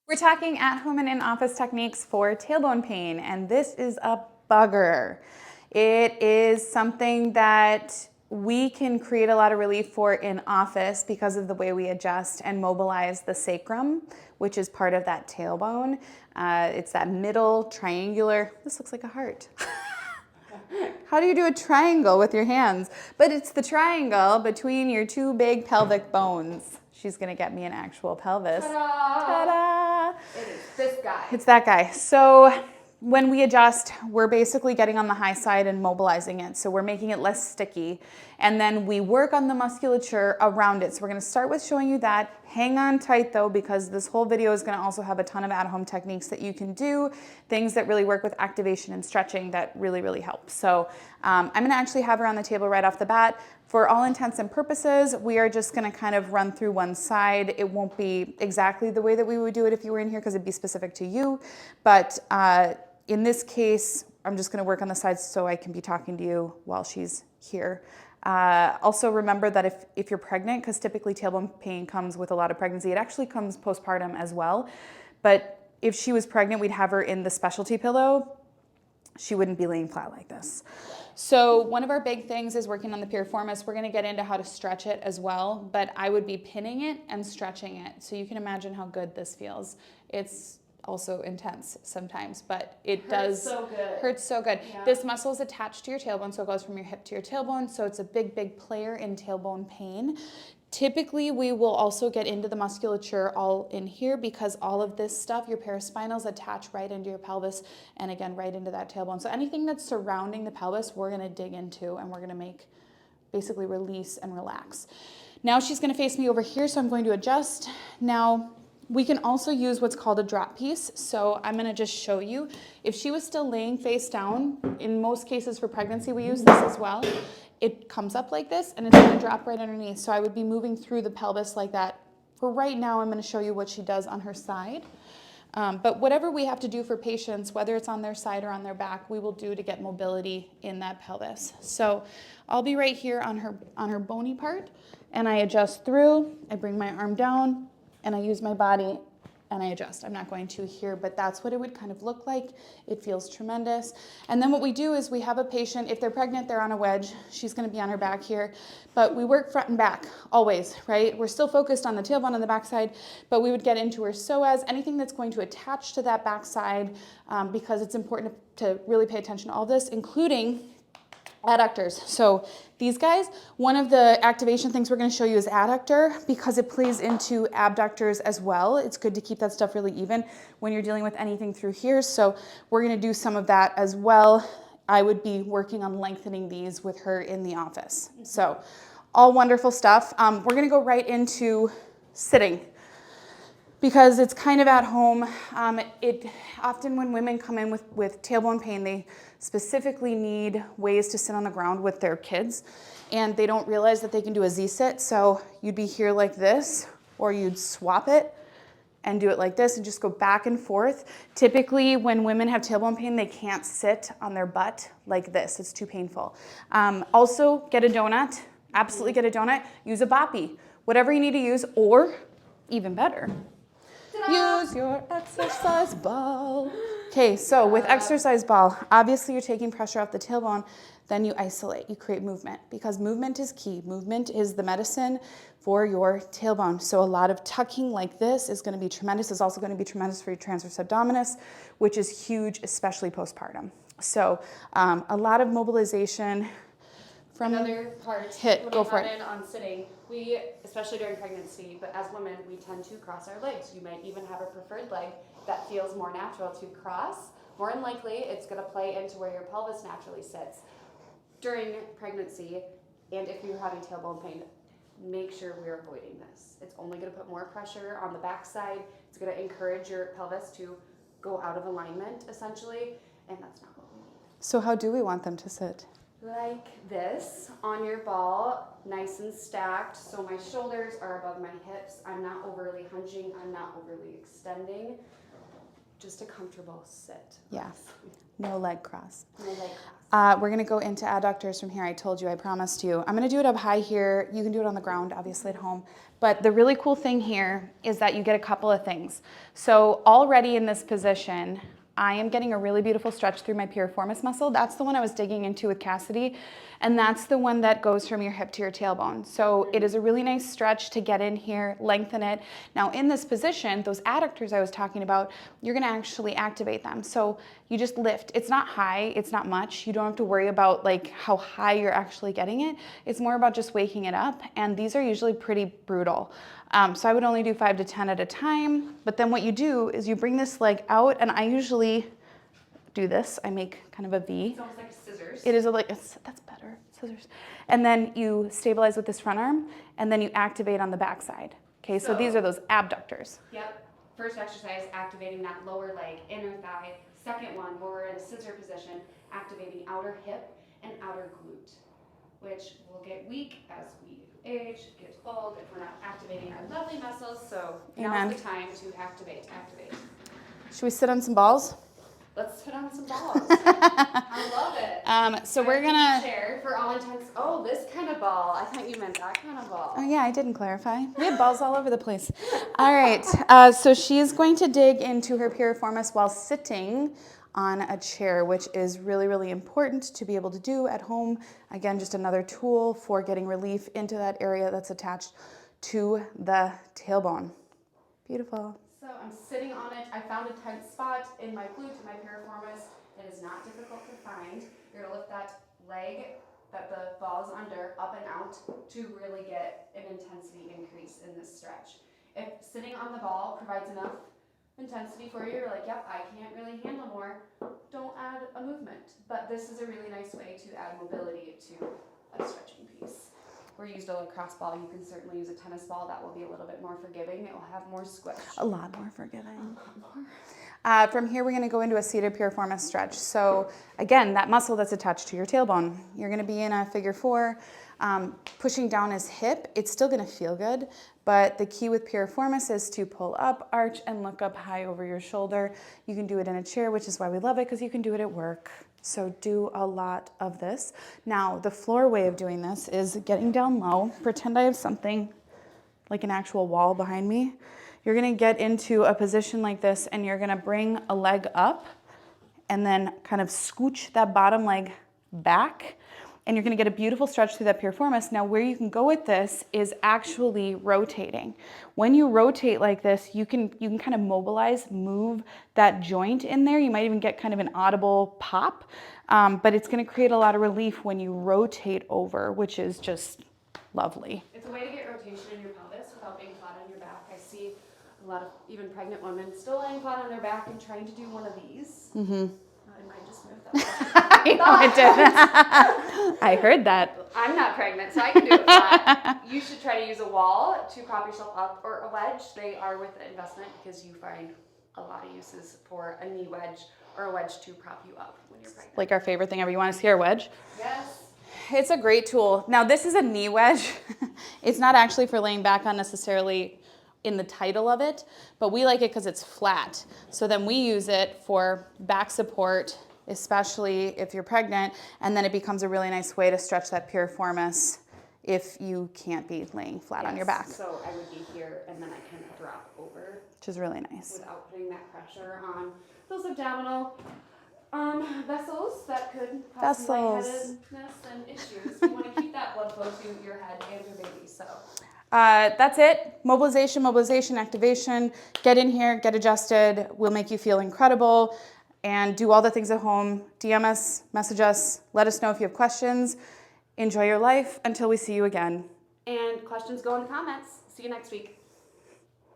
We're talking at home and in office techniques for tailbone pain, and this is a bugger. It is something that we can create a lot of relief for in office because of the way we adjust and mobilize the sacrum, which is part of that tailbone. It's that middle triangular, this looks like a heart. How do you do a triangle with your hands? But it's the triangle between your two big pelvic bones. She's gonna get me an actual pelvis. Ta-da! Ta-da! It is this guy. It's that guy. So when we adjust, we're basically getting on the high side and mobilizing it. So we're making it less sticky. And then we work on the musculature around it. So we're gonna start with showing you that. Hang on tight though, because this whole video is gonna also have a ton of at-home techniques that you can do, things that really work with activation and stretching that really, really help. So I'm gonna actually have her on the table right off the bat. For all intents and purposes, we are just gonna kind of run through one side. It won't be exactly the way that we would do it if you were in here because it'd be specific to you. But in this case, I'm just gonna work on the sides so I can be talking to you while she's here. Also remember that if you're pregnant, because typically tailbone pain comes with a lot of pregnancy, it actually comes postpartum as well. But if she was pregnant, we'd have her in the specialty pillow. She wouldn't be laying flat like this. So one of our big things is working on the piriformis. We're gonna get into how to stretch it as well, but I would be pinning it and stretching it. So you can imagine how good this feels. It's also intense sometimes, but it does hurt so good. Yeah. This muscle is attached to your tailbone, so it goes from your hip to your tailbone. So it's a big, big player in tailbone pain. Typically, we will also get into the musculature all in here because all of this stuff, your paraspinals attach right into your pelvis and again, right into that tailbone. So anything that's surrounding the pelvis, we're gonna dig into and we're gonna make basically release and relax. Now she's gonna face me over here, so I'm going to adjust. Now, we can also use what's called a drop piece. So I'm gonna just show you. If she was still laying face down, in most cases for pregnancy, we use this as well. It comes up like this and it's gonna drop right underneath. So I would be moving through the pelvis like that. For right now, I'm gonna show you what she does on her side. But whatever we have to do for patients, whether it's on their side or on their back, we will do to get mobility in that pelvis. So I'll be right here on her bony part and I adjust through, I bring my arm down, and I use my body and I adjust. I'm not going to here, but that's what it would kind of look like. It feels tremendous. And then what we do is we have a patient, if they're pregnant, they're on a wedge. She's gonna be on her back here, but we work front and back always, right? We're still focused on the tailbone on the backside, but we would get into her psoas, anything that's going to attach to that backside because it's important to really pay attention to all this, including adductors. So these guys, one of the activation things we're going to show you is adductor because it plays into abductors as well. It's good to keep that stuff really even when you're dealing with anything through here. So we're going to do some of that as well. I would be working on lengthening these with her in the office. So all wonderful stuff. We're going to go right into sitting because it's kind of at home. Often when women come in with tailbone pain, they specifically need ways to sit on the ground with their kids and they don't realize that they can do a Z-sit. So you'd be here like this or you'd swap it and do it like this and just go back and forth. Typically when women have tailbone pain, they can't sit on their butt like this. It's too painful. Also get a donut, absolutely get a donut. Use a boppy, whatever you need to use, or even better, use your exercise ball. Okay, so with exercise ball, obviously you're taking pressure off the tailbone, then you isolate, you create movement because movement is key. Movement is the medicine for your tailbone. So a lot of tucking like this is gonna be tremendous. It's also gonna be tremendous for your transverse abdominis, which is huge, especially postpartum. So a lot of mobilization. From another part, go for it. In on sitting, we, especially during pregnancy, but as women, we tend to cross our legs. You might even have a preferred leg that feels more natural to cross. More than likely, it's going to play into where your pelvis naturally sits. During pregnancy, and if you're having tailbone pain, make sure we're avoiding this. It's only going to put more pressure on the backside. It's going to encourage your pelvis to go out of alignment, essentially, and that's not what we need. So how do we want them to sit? Like this, on your ball, nice and stacked, so my shoulders are above my hips. I'm not overly hinging, I'm not overly extending. just a comfortable sit. Yes. No leg cross. No leg cross. We're going to go into adductors from here. I told you, I promised you. I'm going to do it up high here. You can do it on the ground, obviously at home. But the really cool thing here is that you get a couple of things. So already in this position, I am getting a really beautiful stretch through my piriformis muscle. That's the one I was digging into with Cassidy. And that's the one that goes from your hip to your tailbone. So it is a really nice stretch to get in here, lengthen it. Now in this position, those adductors I was talking about, you're gonna actually activate them. So you just lift. It's not high, it's not much. You don't have to worry about like how high you're actually getting it. It's more about just waking it up. And these are usually pretty brutal. So I would only do 5 to 10 at a time. But then what you do is you bring this leg out, and I usually do this. I make kind of a V. It's almost like scissors. It is that's better, scissors. And then you stabilize with this front arm, and then you activate on the back side. Okay, so these are those abductors. Yep. First exercise, activating that lower leg, inner thigh. Second one, where we're in a scissor position, activating outer hip and outer glute, which will get weak as we age, get old, if we're not activating our lovely muscles. So now's the time to activate. Should we sit on some balls? Let's put on some balls. I love it. So we're gonna share for all intents. Oh, this kind of ball. I thought you meant that kind of ball. Oh yeah, I didn't clarify. We have balls all over the place. All right, so she's going to dig into her piriformis while sitting on a chair, which is really, really important to be able to do at home. Again, just another tool for getting relief into that area that's attached to the tailbone. Beautiful. So I'm sitting on it. I found a tense spot in my glute, in my piriformis. It is not difficult to find. You're gonna lift that leg that the ball is under up and out to really get an intensity increase in this stretch. If sitting on the ball provides enough intensity for you, you're like, yep, I can't really handle more, don't add a movement. But this is a really nice way to add mobility to a stretching piece. Or used a lacrosse ball, you can certainly use a tennis ball. That will be a little bit more forgiving. It will have more squish. A lot more forgiving. From here, we're going to go into a seated piriformis stretch. So again, that muscle that's attached to your tailbone, you're going to be in a figure 4, pushing down his hip. It's still going to feel good, but the key with piriformis is to pull up, arch, and look up high over your shoulder. You can do it in a chair, which is why we love it, because you can do it at work. So do a lot of this. Now, the floor way of doing this is getting down low. Pretend I have something like an actual wall behind me. You're gonna get into a position like this, and you're gonna bring a leg up and then kind of scooch that bottom leg back, and you're gonna get a beautiful stretch through that piriformis. Now, where you can go with this is actually rotating. When you rotate like this, you can kind of mobilize, move that joint in there. You might even get kind of an audible pop, but it's gonna create a lot of relief when you rotate over, which is just lovely. It's a way to get rotation in your pelvis without being flat on your back. I see a lot of even pregnant women still laying flat on their back and trying to do one of these. Mm-hmm. I might just move that. I know it did. I heard that. I'm not pregnant, so I can do it flat. You should try to use a wall to prop yourself up, or a wedge. They are worth the investment because you find a lot of uses for a knee wedge or a wedge to prop you up when you're pregnant. Like our favorite thing ever. You want to see our wedge? Yes. It's a great tool. Now, this is a knee wedge. It's not actually for laying back on necessarily in the title of it, but we like it because it's flat. So then we use it for back support, especially if you're pregnant, and then it becomes a really nice way to stretch that piriformis if you can't be laying flat on your back. So I would be here, and then I can drop over. Which is really nice. Without putting that pressure on those abdominal vessels that could cause lightheadedness and issues. You want to keep that blood flow to your head and your baby. So that's it. Mobilization, mobilization, activation. Get in here, get adjusted. We'll make you feel incredible. And do all the things at home. DM us, message us, let us know if you have questions. Enjoy your life until we see you again. And questions go in the comments. See you next week.